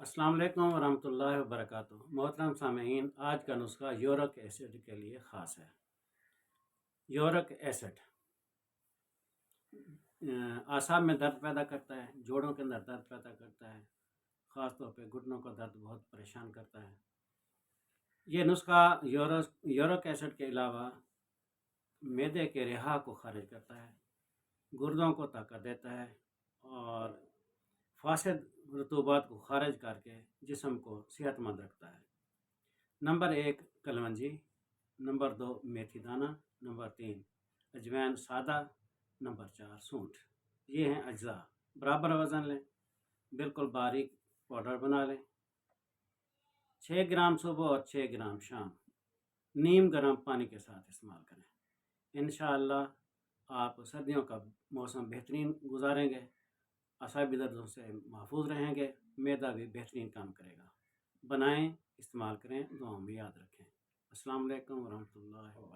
السلام علیکم ورحمۃ اللہ وبرکاتہ۔ محترم سامعین، آج کا نسخہ یورک ایسڈ کے لیے خاص ہے۔ یورک ایسڈ اعصاب میں درد پیدا کرتا ہے، جوڑوں کے اندر درد پیدا کرتا ہے، خاص طور پہ گھٹنوں کا درد بہت پریشان کرتا ہے۔ یہ نسخہ یورک ایسڈ کے علاوہ معدے کے رہا کو خارج کرتا ہے، گردوں کو طاقت دیتا ہے اور فاسد رطوبات کو خارج کر کے جسم کو صحت مند رکھتا ہے۔ نمبر 1 کلونجی، نمبر 2 میتھی دانہ، نمبر 3 اجوین سادہ، نمبر 4 سونٹ۔ یہ ہیں اجزاء۔ برابر وزن لیں، بالکل باریک پاؤڈر بنا لیں۔ 6 گرام صبح اور 6 گرام شام نیم گرم پانی کے ساتھ استعمال کریں۔ انشاءاللہ آپ سردیوں کا موسم بہترین گزاریں گے، اعصابی دردوں سے محفوظ رہیں گے، معدہ بھی بہترین کام کرے گا۔ بنائیں، استعمال کریں، دعاؤں میں یاد رکھیں۔ السلام علیکم ورحمۃ اللہ وبرکاتہ۔